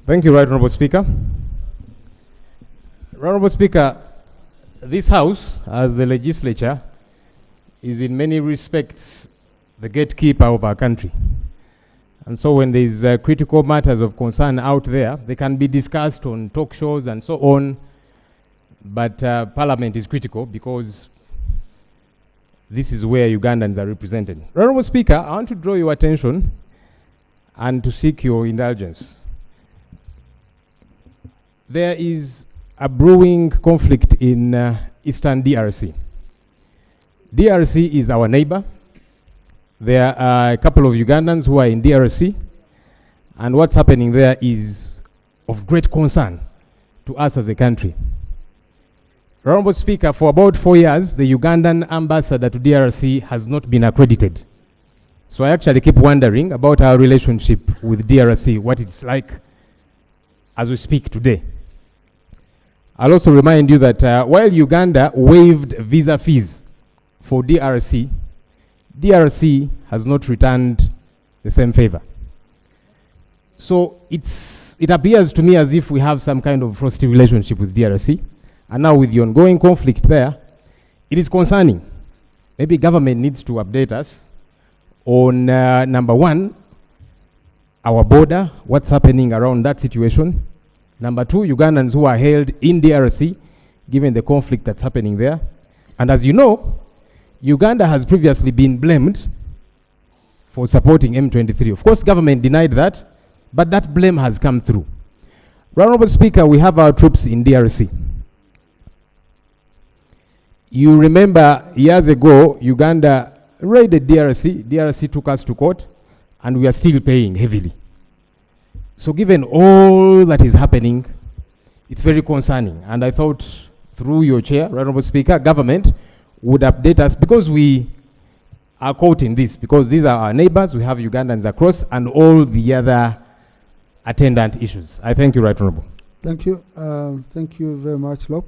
Thank you, Right Honourable Speaker. Right Honourable Speaker, this House, as the legislature, is in many respects the gatekeeper of our country. And so when there's critical matters of concern out there, they can be discussed on talk shows and so on, but Parliament is critical because this is where Ugandans are represented. Honourable Speaker, I want to draw your attention and to seek your indulgence. There is a brewing conflict in Eastern DRC. DRC is our neighbor. There are a couple of Ugandans who are in DRC, and what's happening there is of great concern to us as a country. Honourable Speaker, for about 4 years, the Ugandan ambassador to DRC has not been accredited. So I actually keep wondering about our relationship with DRC, what it's like as we speak today. I'll also remind you that while Uganda waived visa fees for DRC, DRC has not returned the same favor. So it appears to me as if we have some kind of frosty relationship with DRC. And now with the ongoing conflict there, it is concerning. Maybe government needs to update us on number one, our border, what's happening around that situation. Number two, Ugandans who are held in DRC, given the conflict that's happening there. And as you know, Uganda has previously been blamed for supporting M23. Of course, government denied that, but that blame has come through. Honourable Speaker, we have our troops in DRC. You remember years ago, Uganda raided DRC. DRC took us to court, and we are still paying heavily. So given all that is happening, it's very concerning. And I thought through your chair, Honourable Speaker, government would update us because we are caught in this, because these are our neighbors, we have Ugandans across, and all the other attendant issues. I thank you, Right Honourable. Thank you. Thank you very much, Lop.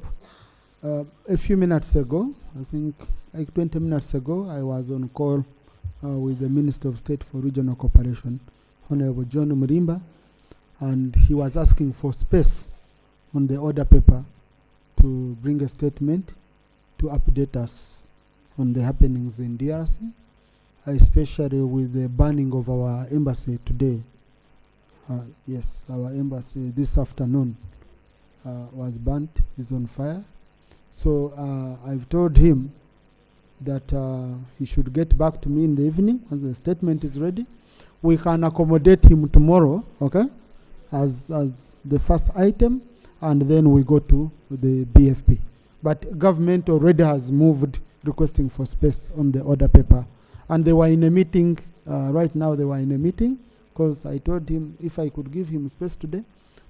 A few minutes ago, I think like 20 minutes ago, I was on call with the Minister of State for Regional Cooperation, Honourable John Murimba, and he was asking for space on the order paper to bring a statement to update us on the happenings in DRC, especially with the burning of our embassy today. Yes, our embassy this afternoon was burnt, is on fire. So I've told him that he should get back to me in the evening when the statement is ready. We can accommodate him tomorrow, okay, as the first item, and then we go to the BFP. But government already has moved requesting for space on the order paper. And they were in a meeting, right now they were in a meeting, because I told him if I could give him space today,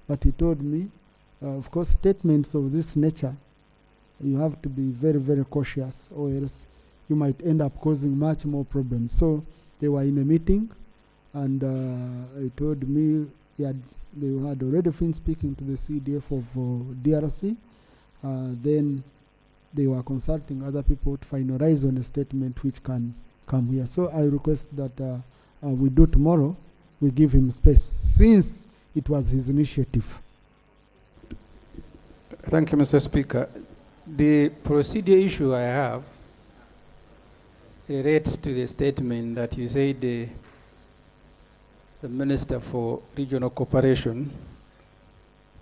but he told me, of course, statements of this nature, you have to be very, very cautious, or else you might end up causing much more problems. So they were in a meeting, and he told me they had already been speaking to the CDF of DRC. Then they were consulting other people to finalize on a statement which can come here. So I request that we do tomorrow, we give him space, since it was his initiative. Thank you, Mr. Speaker. The procedure issue I have relates to the statement that you said the Minister for Regional Cooperation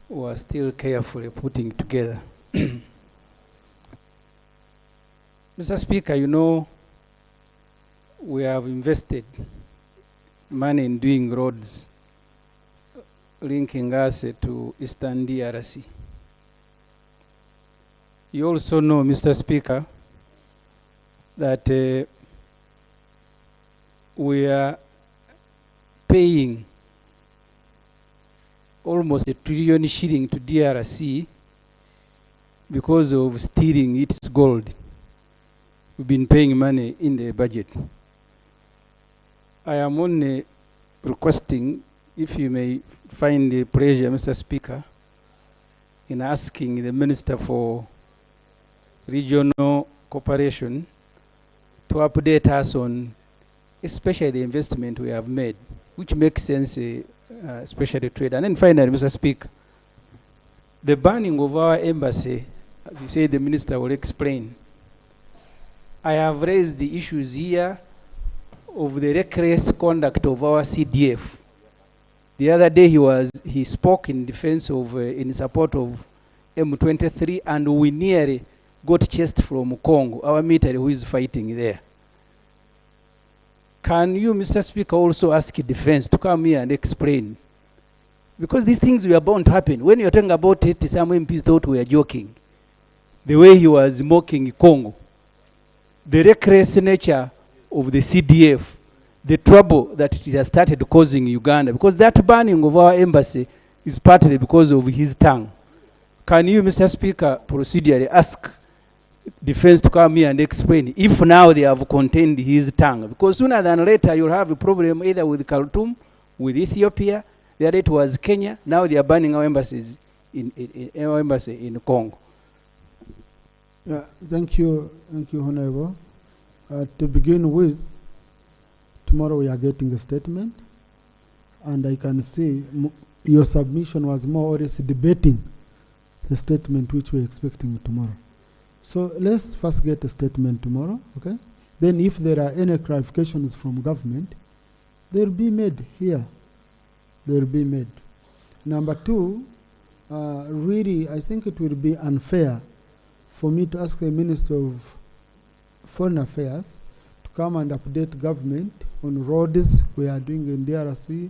was still carefully putting together. Mr. Speaker, you know, we have invested money in doing roads linking us to Eastern DRC. You also know, Mr. Speaker, that we are paying almost $1 trillion shilling to DRC because of stealing its gold. We've been paying money in the budget. I am only requesting, if you may find the pleasure, Mr. Speaker, in asking the Minister for Regional Cooperation to update us on especially the investment we have made, which makes sense especially trade. And then finally, Mr. Speaker, the banning of our embassy, as you say, the minister will explain. I have raised the issues here of the reckless conduct of our CDF. The other day he spoke in defense of, in support of M23, and we nearly got chased from Congo, our military who is fighting there. Can you, Mr. Speaker, also ask defense to come here and explain? Because these things were bound to happen. When you're talking about it, some MPs thought we were joking. The way he was mocking Congo. The reckless nature of the CDF, the trouble that it has started causing Uganda, because that banning of our embassy is partly because of his tongue. Can you, Mr. Speaker, procedurally ask defense to come here and explain if now they have contained his tongue? Because sooner than later you'll have a problem either with Khartoum, with Ethiopia. The other it was Kenya. Now they are banning our embassies our embassy in Congo. Yeah, thank you, Honorable. To begin with, tomorrow we are getting a statement, and I can see your submission was more or less debating the statement which we're expecting tomorrow. So let's first get a statement tomorrow, okay? Then if there are any clarifications from government, they'll be made here. They'll be made. Number two, really, I think it will be unfair for me to ask the Minister of Foreign Affairs to come and update government on roads we are doing in DRC,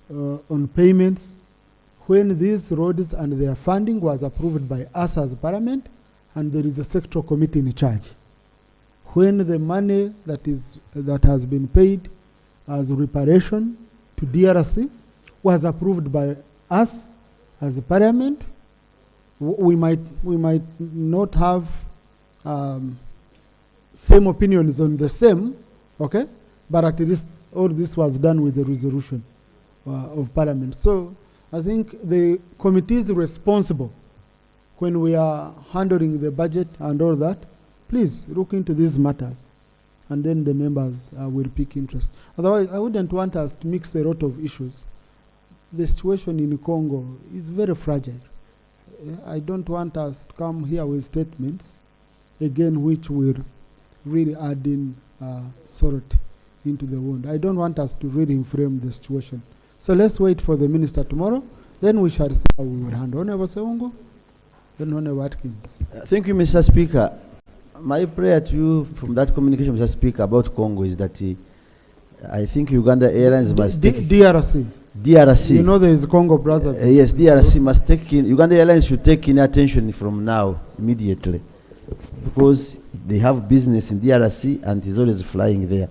on payments, when these roads and their funding was approved by us as Parliament, and there is a sectoral committee in charge. When the money that has been paid as reparation to DRC was approved by us as a Parliament, we might not have same opinions on the same, okay? But at least all this was done with the resolution of Parliament. So I think the committee is responsible when we are handling the budget and all that. Please look into these matters, and then the members will pick interest. Otherwise, I wouldn't want us to mix a lot of issues. The situation in Congo is very fragile. I don't want us to come here with statements, again, which will really add in salt into the wound. I don't want us to really frame the situation. So let's wait for the minister tomorrow, then we shall see how we will handle. Honorable Sewungu, then Honorable Watkins. Thank you, Mr. Speaker. My prayer to you from that communication, Mr. Speaker, about Congo is that I think Uganda Airlines must take... DRC. You know there is Congo Brazzaville. Yes, DRC must take in... Uganda Airlines should take in attention from now, immediately. Because they have business in DRC and is always flying there.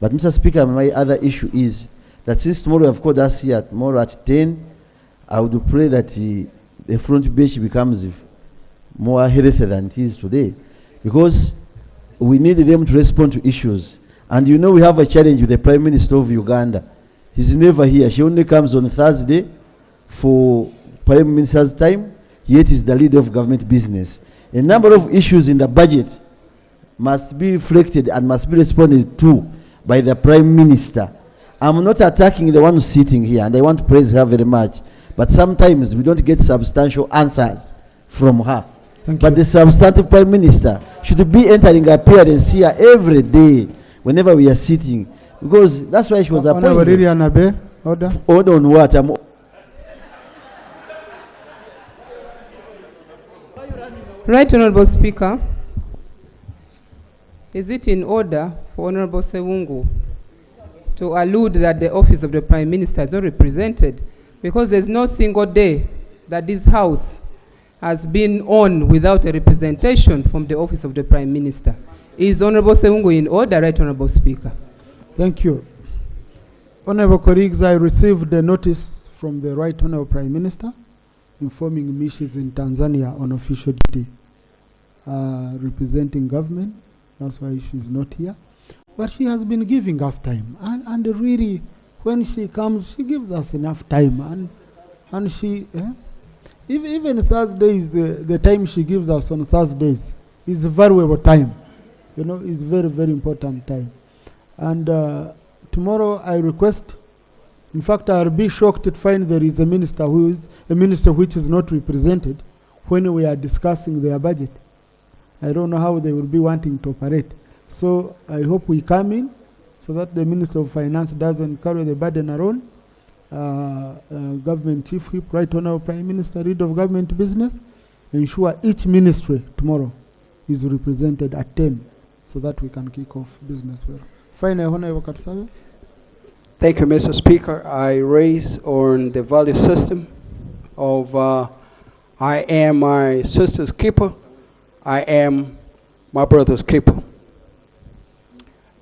But, Mr. Speaker, my other issue is that since tomorrow you have called us here, tomorrow at 10, I would pray that the front bench becomes more healthy than it is today. Because we need them to respond to issues. And you know we have a challenge with the Prime Minister of Uganda. He's never here. She only comes on Thursday for Prime Minister's time, yet is the leader of government business. A number of issues in the budget must be reflected and must be responded to by the Prime Minister. I'm not attacking the one who's sitting here, and I want to praise her very much. But sometimes we don't get substantial answers from her. But the substantive Prime Minister should be entering appearance here every day whenever we are sitting. Because that's why she was appointed. Order on what? Right, Honorable Speaker. Is it in order for Honorable Sewungu to allude that the office of the Prime Minister is not represented? Because there's no single day that this House has been on without a representation from the office of the Prime Minister. Is Honorable Sewungu in order, right, Honorable Speaker? Thank you. Honorable colleagues, I received a notice from the Right Honorable Prime Minister informing me she's in Tanzania on official duty representing government. That's why she's not here. But she has been giving us time. And really, when she comes, she gives us enough time. And she, even Thursdays, the time she gives us on Thursdays is valuable time. You know, it's very, very important time. And tomorrow I request In fact, I'll be shocked to find there is a minister which is not represented when we are discussing their budget. I don't know how they will be wanting to operate. So I hope we come in so that the Minister of Finance doesn't carry the burden alone. Government Chief Whip, Right Honorable Prime Minister, Head of Government Business, ensure each ministry tomorrow is represented at 10 so that we can kick off business well. Finally, Honorable Kasese. Thank you, Mr. Speaker. I raise on the value system of I am my sister's keeper, I am my brother's keeper.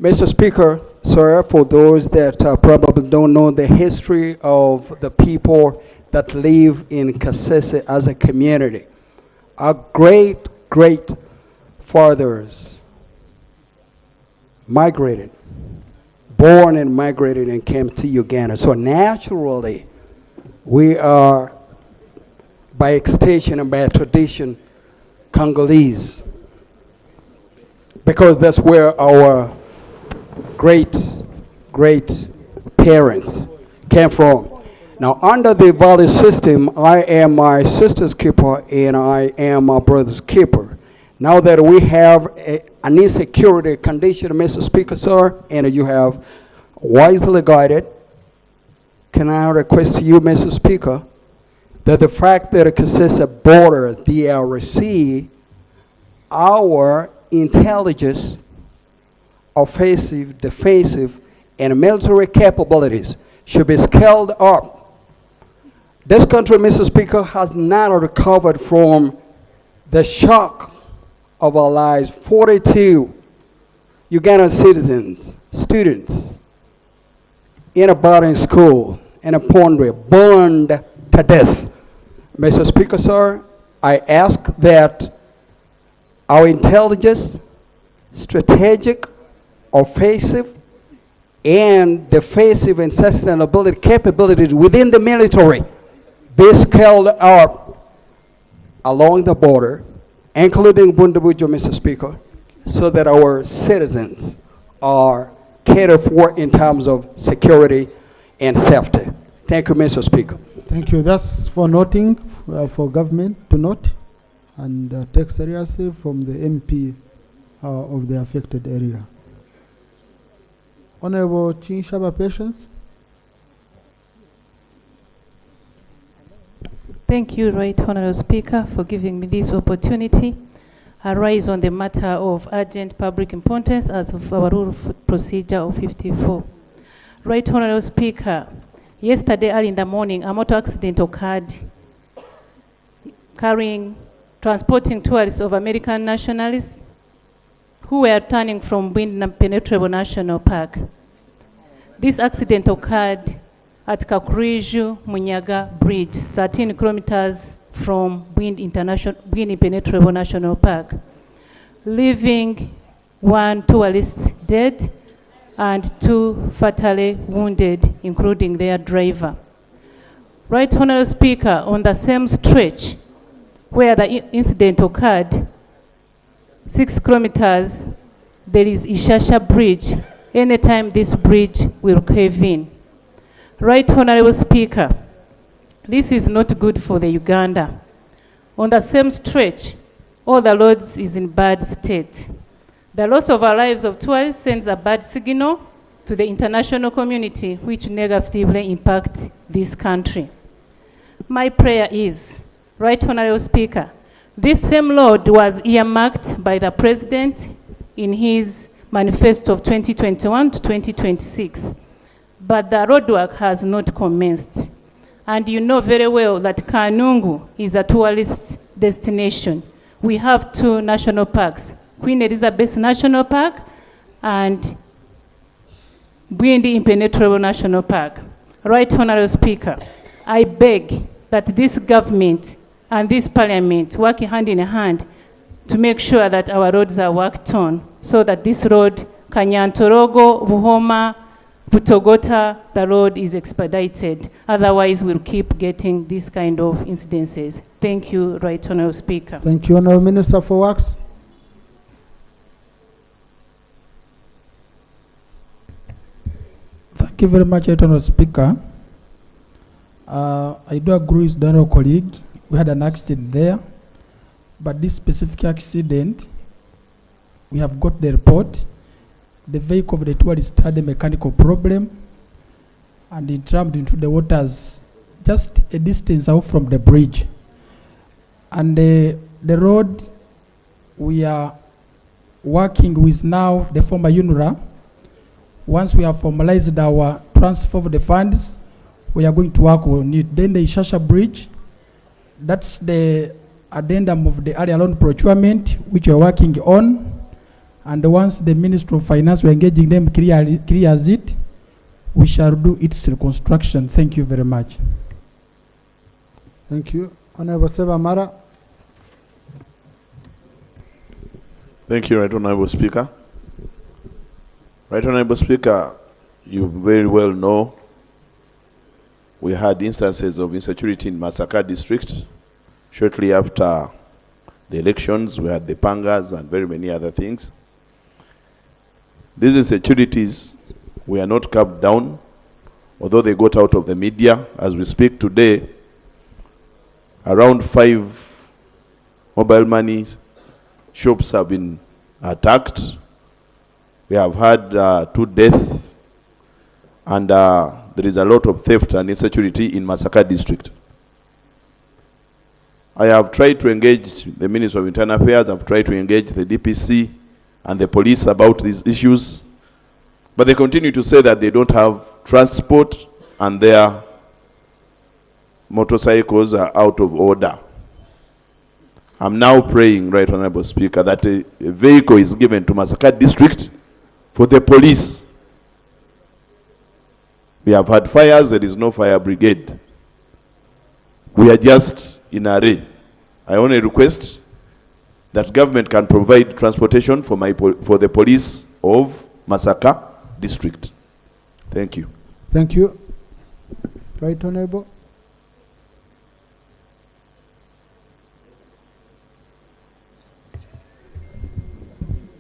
Mr. Speaker, sir, for those that probably don't know the history of the people that live in Kasese as a community, our great fathers migrated, born and migrated and came to Uganda. So naturally, we are, by extension and by tradition, Congolese, because that's where our great parents came from. Now, under the value system, I am my sister's keeper and I am my brother's keeper. Now that we have an insecurity condition, Mr. Speaker, sir, and you have wisely guided, can I request to you, Mr. Speaker, that the fact that Kasese borders DRC, our intelligence, offensive, defensive, and military capabilities should be scaled up. This country, Mr. Speaker, has not recovered from the shock of our lives. 42 Ugandan citizens, students, in a boarding school in a pondry, burned to death. Mr. Speaker, sir, I ask that our intelligence, strategic, offensive, and defensive and sustainability capabilities within the military be scaled up along the border, including Bundabujo, Mr. Speaker, so that our citizens are catered for in terms of security and safety. Thank you, Mr. Speaker. Thank you. That's for noting, for government to note and take seriously from the MP of the affected area. Honorable Chinshaba Patience. Thank you, Right Honorable Speaker, for giving me this opportunity. I rise on the matter of urgent public importance as of our rule of procedure of 54. Right Honorable Speaker, yesterday early in the morning, a motor accident occurred transporting tourists of American nationalists who were turning from Wind Impenetrable National Park. This accident occurred at Kakuriju Munyaga Bridge, 13 kilometers from Wind Impenetrable National Park, leaving 1 tourist dead and 2 fatally wounded, including their driver. Right Honorable Speaker, on the same stretch where the incident occurred, 6 kilometers, there is Ishasha Bridge. Anytime this bridge will cave in. Right Honorable Speaker, this is not good for the Uganda. On the same stretch, all the roads is in bad state. The loss of our lives of tourists sends a bad signal to the international community, which negatively impacts this country. My prayer is, Right Honorable Speaker, this same road was earmarked by the President in his manifesto of 2021 to 2026, but the roadwork has not commenced. And you know very well that Kanungu is a tourist destination. We have 2 national parks, Queen Elizabeth National Park and Bwindi Impenetrable National Park. Right Honorable Speaker, I beg that this government and this parliament work hand in hand to make sure that our roads are worked on, so that this road, Kanyantorogo, Buhoma, Butogota, the road is expedited. Otherwise, we'll keep getting this kind of incidences. Thank you, Right Honorable Speaker. Thank you, Honorable Minister for Works. Thank you very much, Right Honorable Speaker. I do agree with the honorable colleague. We had an accident there, but this specific accident, we have got the report. The vehicle of the tourist had a mechanical problem, and it rammed into the waters just a distance out from the bridge. And the road we are working with now, the former UNRWA. Once we have formalized our transfer of the funds, we are going to work on it. Then the Ishasha Bridge, that's the addendum of the Airline procurement, which we are working on. And once the Minister of Finance, we are engaging them, clears it, we shall do its reconstruction. Thank you very much. Thank you. Honorable Seva Mara. Thank you, Right Honorable Speaker. Right Honorable Speaker, you very well know we had instances of insecurity in Masaka district. Shortly after the elections, we had the pangas and very many other things. These insecurities were not kept down, although they got out of the media. As we speak today, around 5 mobile money shops have been attacked. We have had 2 deaths, and there is a lot of theft and insecurity in Masaka district. I have tried to engage the Minister of Internal Affairs, I've tried to engage the DPC and the police about these issues, but they continue to say that they don't have transport and their motorcycles are out of order. I'm now praying, Right Honorable Speaker, that a vehicle is given to Masaka district for the police. We have had fires, there is no fire brigade. We are just in a array. I only request that government can provide transportation for the police of Masaka district. Thank you. Thank you. Right Honorable.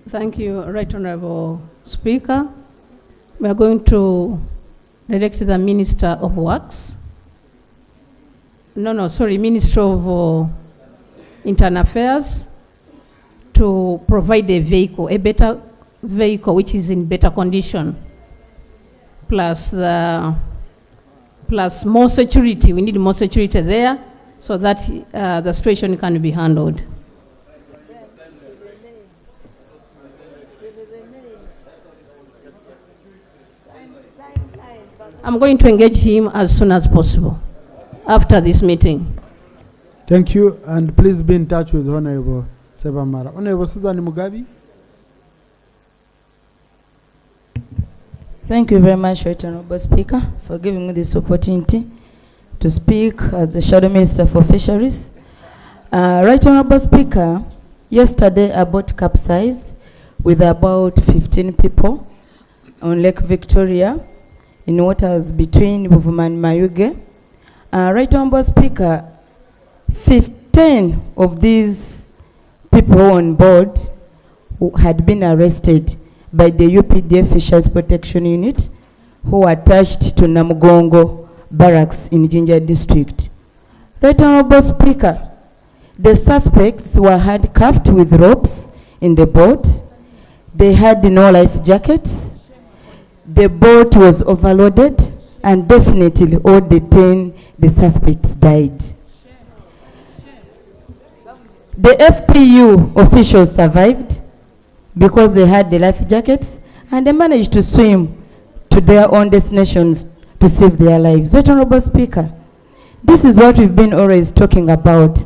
Thank you, Right Honorable Speaker. We are going to direct the Minister of Works. Minister of Internal Affairs to provide a vehicle, a better vehicle which is in better condition, plus more security. We need more security there so that the situation can be handled. I'm going to engage him as soon as possible after this meeting. Thank you, and please be in touch with Honorable Seva Mara. Honorable Susan Mugabi. Thank you very much, Right Honorable Speaker, for giving me this opportunity to speak as the Shadow Minister for Fisheries. Right Honorable Speaker, yesterday a boat capsized with about 15 people on Lake Victoria in waters between Buvuma and Mayuge. Right Honorable Speaker, 15 of these people on board who had been arrested by the UPDF Fisheries Protection Unit who were attached to Namugongo Barracks in Jinja District. Right Honorable Speaker, the suspects were handcuffed with ropes in the boat. They had no life jackets. The boat was overloaded, and definitely all the 10 suspects died. The FPU officials survived because they had the life jackets, and they managed to swim to their own destinations to save their lives. Right Honorable Speaker, this is what we've been always talking about.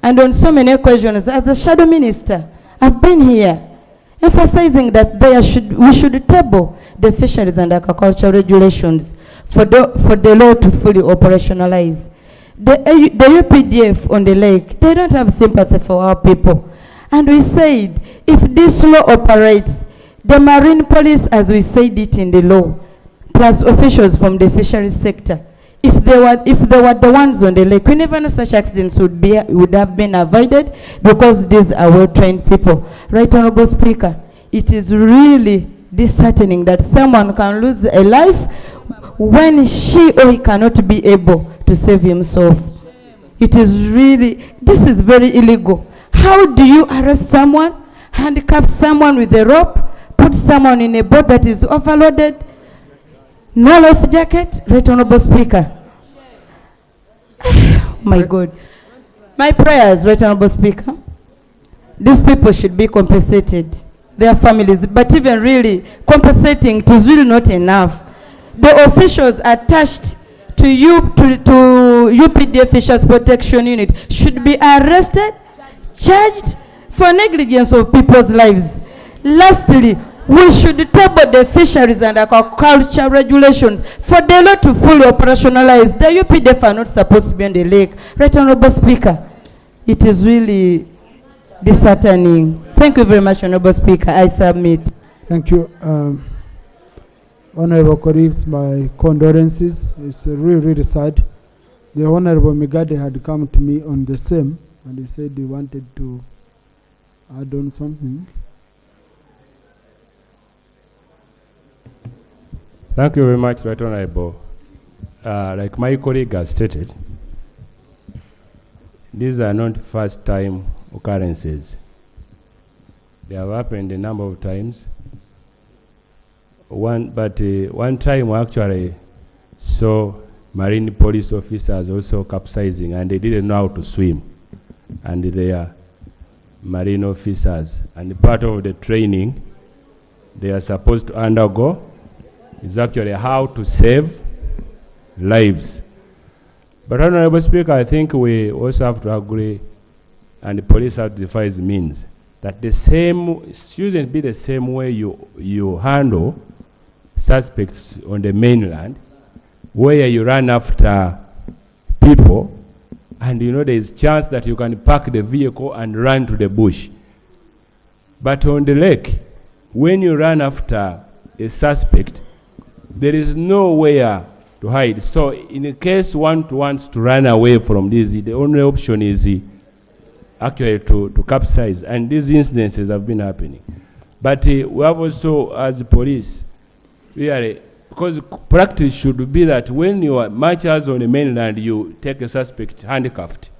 And on so many occasions, as the Shadow Minister, I've been here emphasizing that we should table the fisheries and aquaculture regulations for the law to fully operationalize. The UPDF on the lake, they don't have sympathy for our people. And we said, if this law operates, the marine police, as we said it in the law, plus officials from the fisheries sector, if they were the ones on the lake, we never know such accidents would have been avoided because these are well-trained people. Right Honorable Speaker, it is really disheartening that someone can lose a life when she or he cannot be able to to save himself. It is really, this is very illegal. How do you arrest someone, handcuff someone with a rope, put someone in a boat that is overloaded, no life jacket? Right, Honorable Speaker. My God. My prayers, Right, Honorable Speaker. These people should be compensated, their families, but even really compensating, it is really not enough. The officials attached to UPDF Fisheries Protection Unit should be arrested, charged for negligence of people's lives. Lastly, we should table the fisheries and aquaculture regulations for the law to fully operationalize. The UPDF are not supposed to be on the lake. Right, Honorable Speaker, it is really disheartening. Thank you very much, Honorable Speaker. I submit. Thank you. Honorable colleagues, my condolences. It's really sad. The Honorable Migade had come to me on the same, and he said he wanted to add on something. Thank you very much, Right Honorable. Like my colleague has stated, these are not first-time occurrences. They have happened a number of times. One time we actually saw marine police officers also capsizing, and they didn't know how to swim. And they are marine officers. And part of the training they are supposed to undergo is actually how to save lives. But Honorable Speaker, I think we also have to agree, and the police have to devise means, that the same shouldn't be the same way you handle suspects on the mainland, where you run after people, and you know there is chance that you can park the vehicle and run to the bush. But on the lake, when you run after a suspect, there is nowhere to hide. So in case one wants to run away from this, the only option is actually to capsize. And these incidences have been happening. But we have also, as the police, really, because practice should be that when you are marchers on the mainland, you take a suspect handcuffed.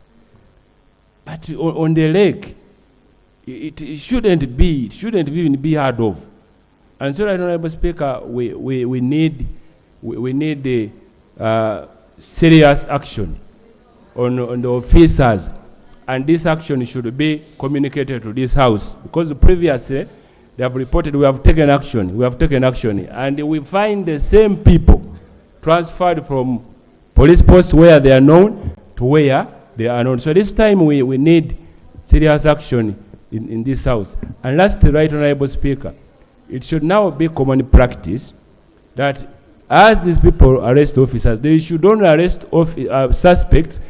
But on the lake, it shouldn't even be heard of. And so, Honorable Speaker, we need the serious action on the officers, and this action should be communicated to this House, because previously they have reported we have taken action, and we find the same people transferred from police posts where they are known to where they are known. So this time we need serious action in this House. And lastly, Right Honorable Speaker, it should now be common practice that as these people arrest officers, they should only arrest suspects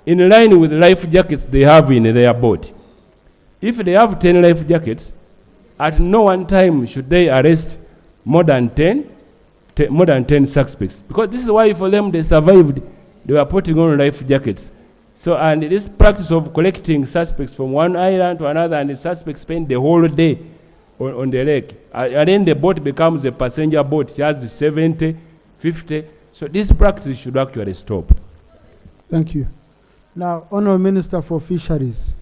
in line with the life jackets they have in their boat. If they have 10 life jackets, at no one time should they arrest more than 10 suspects. Because this is why for them they survived, they were putting on life jackets. So, and this practice of collecting suspects from one island to another, and the suspects spend the whole day on the lake. And then the boat becomes a passenger boat. It has 70, 50. So this practice should actually stop. Thank you. Now, Honourable Minister for Fisheries,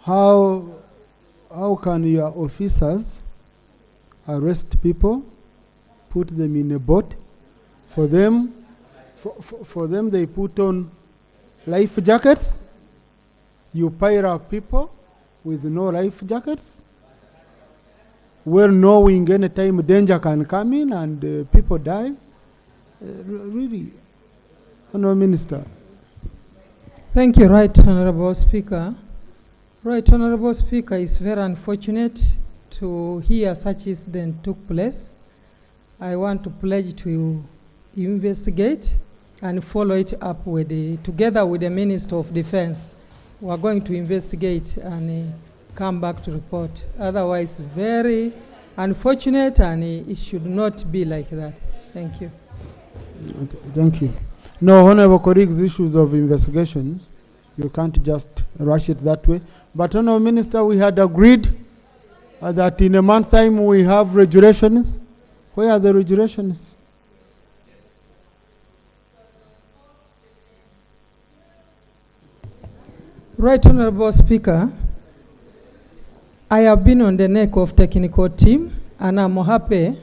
how can your officers arrest people, put them in a boat? For them they put on life jackets. You pile up people with no life jackets, well knowing any time danger can come in and people die. Really, Honourable Minister. Thank you, Right Honourable Speaker. Right Honourable Speaker, it's very unfortunate to hear such incident took place. I want to pledge to investigate and follow it up with together with the Minister of Defense. We are going to investigate and come back to report. Otherwise, very unfortunate, and it should not be like that. Thank you. Thank you. No, Honourable colleagues, issues of investigations, you can't just rush it that way. But Honourable Minister, we had agreed that in a month's time we have regulations. Where are the regulations? Right Honorable Speaker, I have been on the neck of technical team, and I'm happy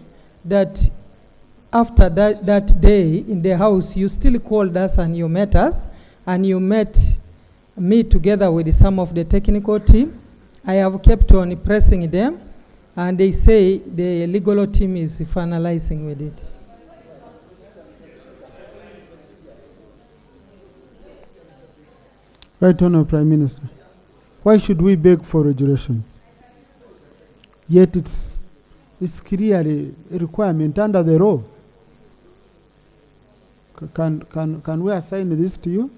that after that day in the house, you still called us and you met us, and you met me together with some of the technical team. I have kept on pressing them, and they say the legal team is finalizing with it. Right Honourable Prime Minister, why should we beg for regulations? Yet it's clearly a requirement under the law. Can we assign this to you?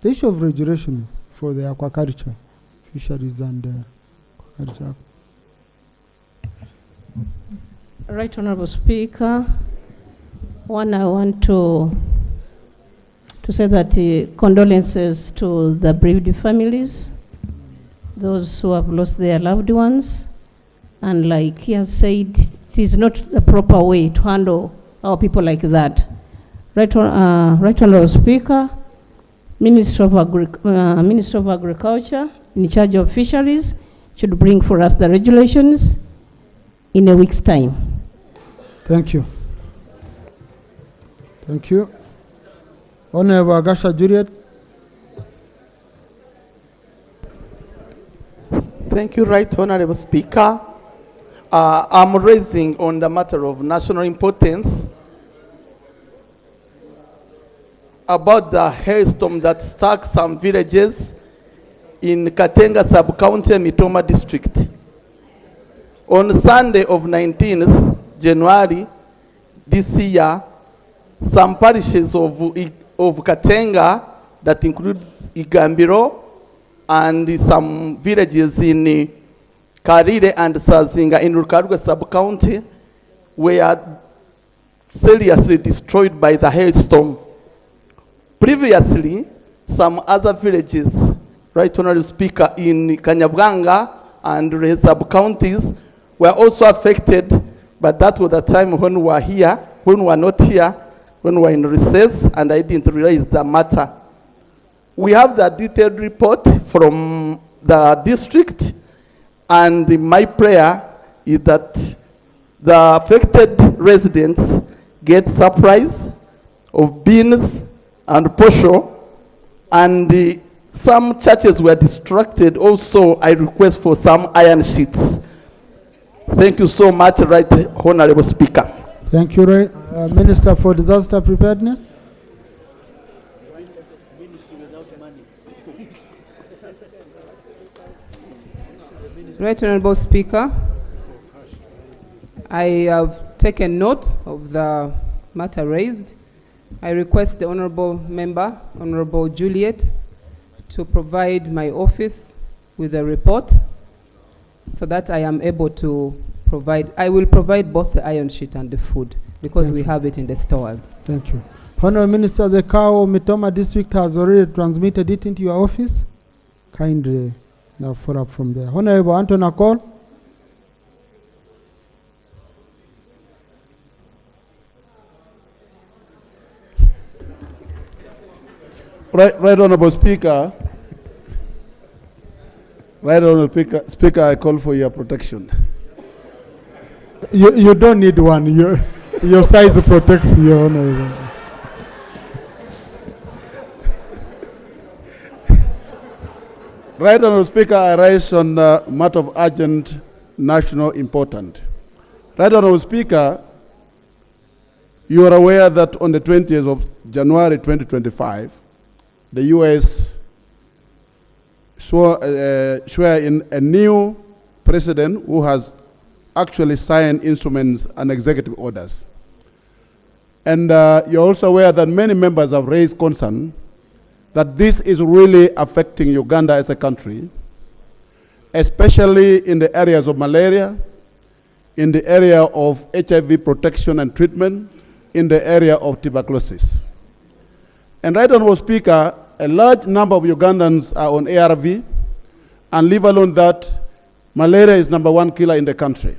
The issue of regulations for the aquaculture, fisheries and aquaculture. Right Honorable Speaker, one, I want to say that condolences to the bereaved families, those who have lost their loved ones, and like he has said, it is not the proper way to handle our people like that. Right Honorable Speaker, Minister of Agriculture in charge of fisheries should bring for us the regulations in a week's time. Thank you. Thank you. Honorable Agasha Juliet. Thank you, Right Honorable Speaker. I'm raising on the matter of national importance about the hailstorm that struck some villages in Katenga sub-county, Mitoma district. On Sunday of 19th January this year, some parishes of Katenga, that includes Igambiro, and some villages in Karire and Sazinga in Rukarugwe sub-county were seriously destroyed by the hailstorm. Previously, some other villages, Right Honorable Speaker, in Kanyabwanga and Ruhe sub-counties were also affected, but that was the time when we were here, when we were not here, when we were in recess, and I didn't realize the matter. We have the detailed report from the district, and my prayer is that the affected residents get supplies of beans and posho, and some churches were distracted. Also, I request for some iron sheets. Thank you so much, Right Honorable Speaker. Thank you, Minister for Disaster Preparedness. Right Honorable Speaker, I have taken note of the matter raised. I request the Honorable Member, Honorable Juliet, to provide my office with a report so that I am able to provide. I will provide both the iron sheet and the food because we have it in the stores. Thank you. Honorable Minister, the cow Mitoma district has already transmitted it into your office. Kindly now follow up from there. Honorable Anton Akol. Right Honorable Speaker, Right Honorable Speaker, I call for your protection. You don't need one. Your size protects you, Honorable. Right Honorable Speaker, I rise on a matter of urgent national importance. Right Honorable Speaker, you are aware that on the 20th of January 2025, the U.S. swore in a new president who has actually signed instruments and executive orders. And you're also aware that many members have raised concern that this is really affecting Uganda as a country, especially in the areas of malaria, in the area of HIV protection and treatment, in the area of tuberculosis. And Right Honorable Speaker, a large number of Ugandans are on ARV, and leave alone that, malaria is #1 killer in the country.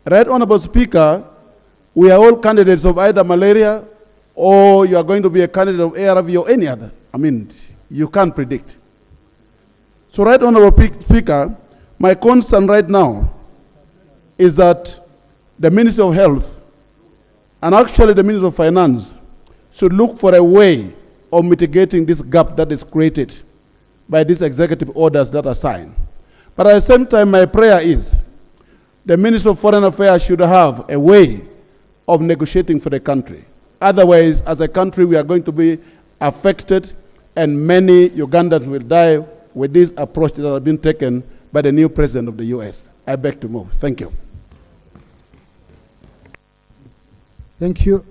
Right Honorable Speaker, we are all candidates of either malaria or you are going to be a candidate of ARV or any other. I mean, you can't predict. So, Right Honorable Speaker, my concern right now is that the Ministry of Health and actually the Ministry of Finance should look for a way of mitigating this gap that is created by these executive orders that are signed. But at the same time, my prayer is the Ministry of Foreign Affairs should have a way of negotiating for the country. Otherwise, as a country, we are going to be affected, and many Ugandans will die with this approach that has been taken by the new president of the U.S. I beg to move. Thank you. Thank you.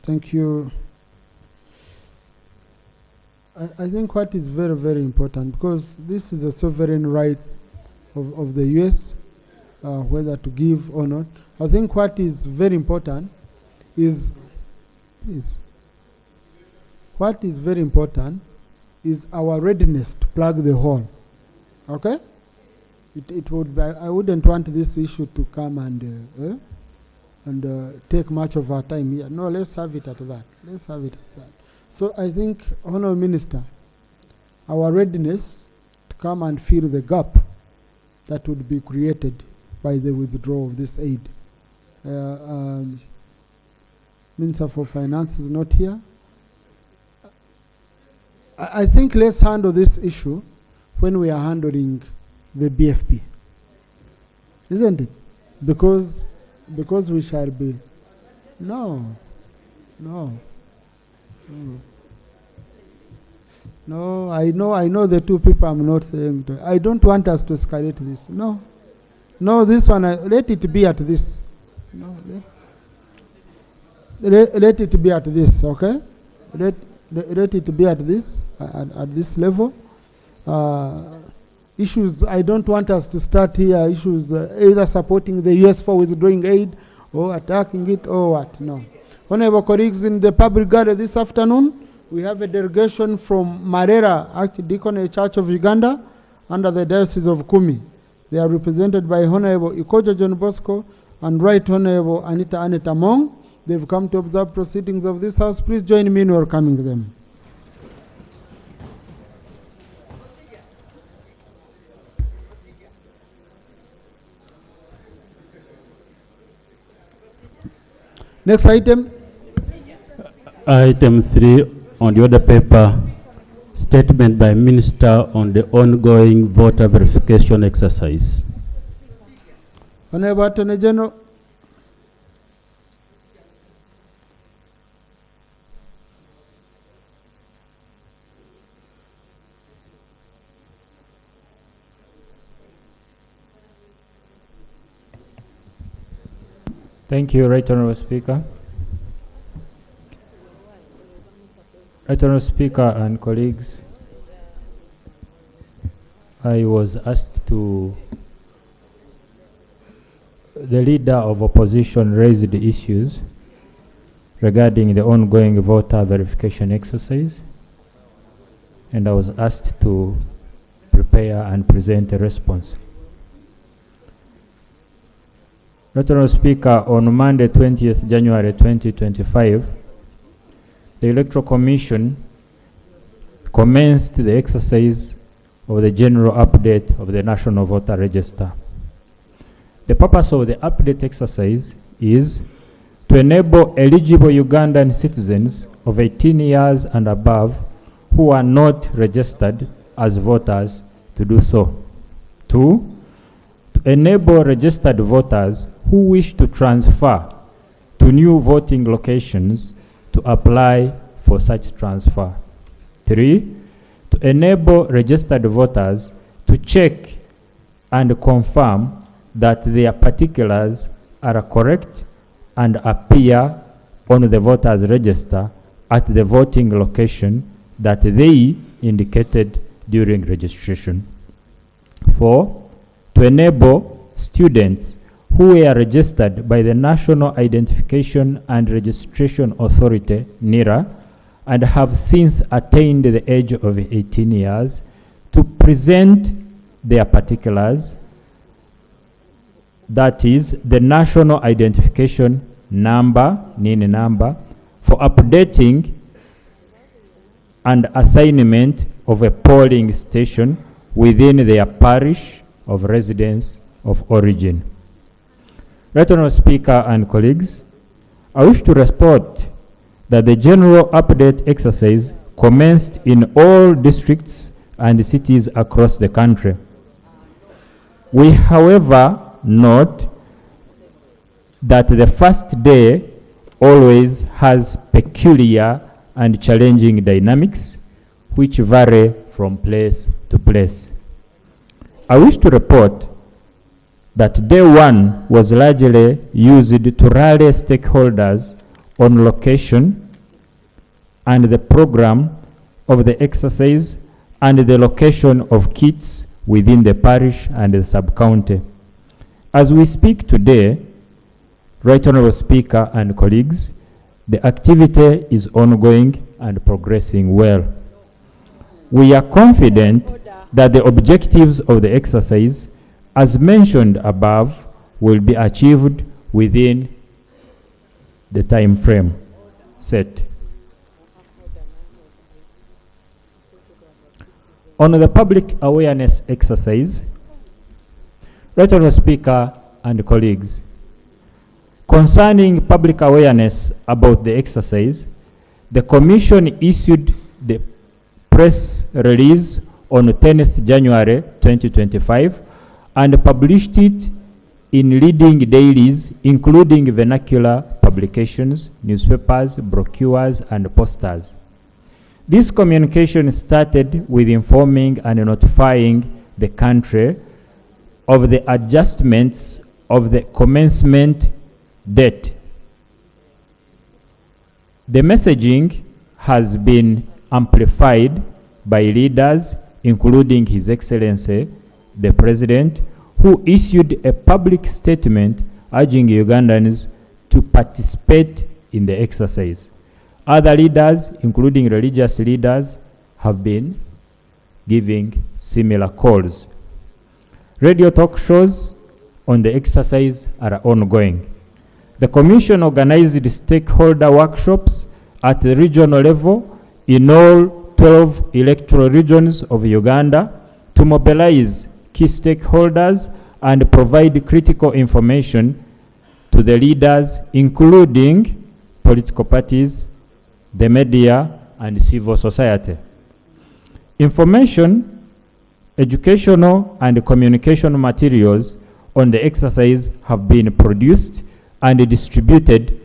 Thank you. I think what is very, very important, because this is a sovereign right of the U.S., whether to give or not. I think what is very important is, what is very important is our readiness to plug the hole. Okay? It would be, I wouldn't want this issue to come and take much of our time here. No, let's have it at that. Let's have it at that. So I think, Honourable Minister, our readiness to come and fill the gap that would be created by the withdrawal of this aid. Minister for Finance is not here. I think let's handle this issue when we are handling the BFP, isn't it? Because we shall be. No. I know the two people I'm not saying. I don't want us to escalate this. No, this one, let it be at this. No, let it be at this, okay? Let it be at this level. Issues, I don't want us to start here, issues either supporting the U.S. for withdrawing aid or attacking it or what, no. Honorable colleagues, in the public gallery this afternoon, we have a delegation from Marera, Archdeaconry Church of Uganda, under the Diocese of Kumi. They are represented by Honorable Ikoja John Bosco and Right Honorable Anita Mong. They've come to observe proceedings of this House. Please join me in welcoming them. Next item. Item 3 on the order paper, statement by Minister on the ongoing voter verification exercise. Honorable Attorney General. Thank you, Right Honourable Speaker. Right Honourable Speaker and colleagues, I was asked to, the leader of opposition raised the issues regarding the ongoing voter verification exercise, and I was asked to prepare and present a response. Right Honourable Speaker, on Monday 20th January 2025, the Electoral Commission commenced the exercise of the general update of the National Voter Register. The purpose of the update exercise is to enable eligible Ugandan citizens of 18 years and above who are not registered as voters to do so. 2, to enable registered voters who wish to transfer to new voting locations to apply for such transfer. 3, to enable registered voters to check and confirm that their particulars are correct and appear on the voters register at the voting location that they indicated during registration. 4, to enable students who were registered by the National Identification and Registration Authority, NIRA, and have since attained the age of 18 years to present their particulars, that is, the National Identification Number, NIN number, for updating and assignment of a polling station within their parish of residence of origin. Right Honourable Speaker and colleagues, I wish to report that the general update exercise commenced in all districts and cities across the country. We, however, note that the first day always has peculiar and challenging dynamics which vary from place to place. I wish to report that day one was largely used to rally stakeholders on location and the program of the exercise and the location of kits within the parish and the sub-county. As we speak today, Right Honourable Speaker and colleagues, the activity is ongoing and progressing well. We are confident that the objectives of the exercise, as mentioned above, will be achieved within the time frame set. On the public awareness exercise, Right Honourable Speaker and colleagues, concerning public awareness about the exercise, the Commission issued the press release on 10th January 2025 and published it in leading dailies, including vernacular publications, newspapers, brochures, and posters. This communication started with informing and notifying the country of the adjustments of the commencement date. The messaging has been amplified by leaders, including His Excellency, the President, who issued a public statement urging Ugandans to participate in the exercise. Other leaders, including religious leaders, have been giving similar calls. Radio talk shows on the exercise are ongoing. The Commission organized stakeholder workshops at the regional level in all 12 electoral regions of Uganda to mobilize key stakeholders and provide critical information to the leaders, including political parties, the media, and civil society. Information, educational, and communication materials on the exercise have been produced and distributed,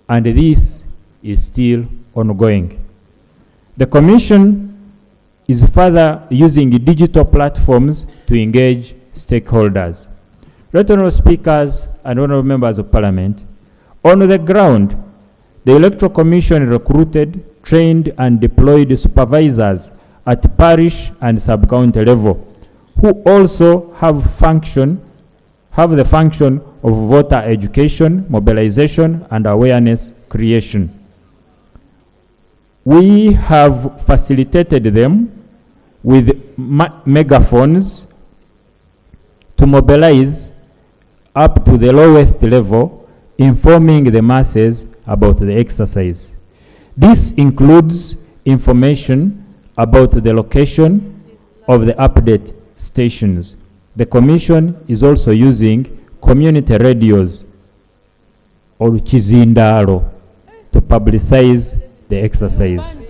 and this is still ongoing. The Commission is further using digital platforms to engage stakeholders. Right Honourable Speakers and Honourable Members of Parliament, on the ground, the Electoral Commission recruited, trained, and deployed supervisors at parish and sub-county level, who also have the function of voter education, mobilization, and awareness creation. We have facilitated them with megaphones to mobilize up to the lowest level, informing the masses about the exercise. This includes information about the location of the update stations. The Commission is also using community radios or chizindalo to publicize the exercise.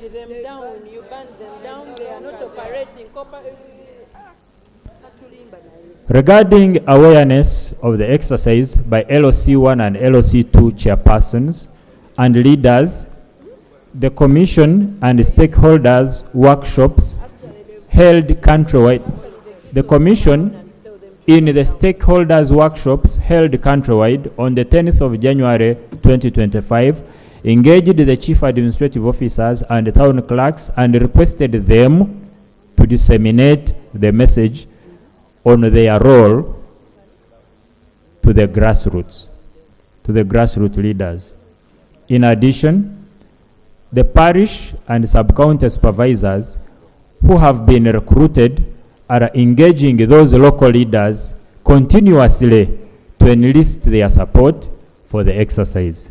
Regarding awareness of the exercise by LOC1 and LOC2 chairpersons and leaders, the Commission and stakeholders workshops held countrywide. The Commission in the stakeholders workshops held countrywide on the 10th of January 2025 engaged the chief administrative officers and the town clerks and requested them to disseminate the message on their role to the grassroots leaders. In addition, the parish and sub-county supervisors who have been recruited are engaging those local leaders continuously to enlist their support for the exercise.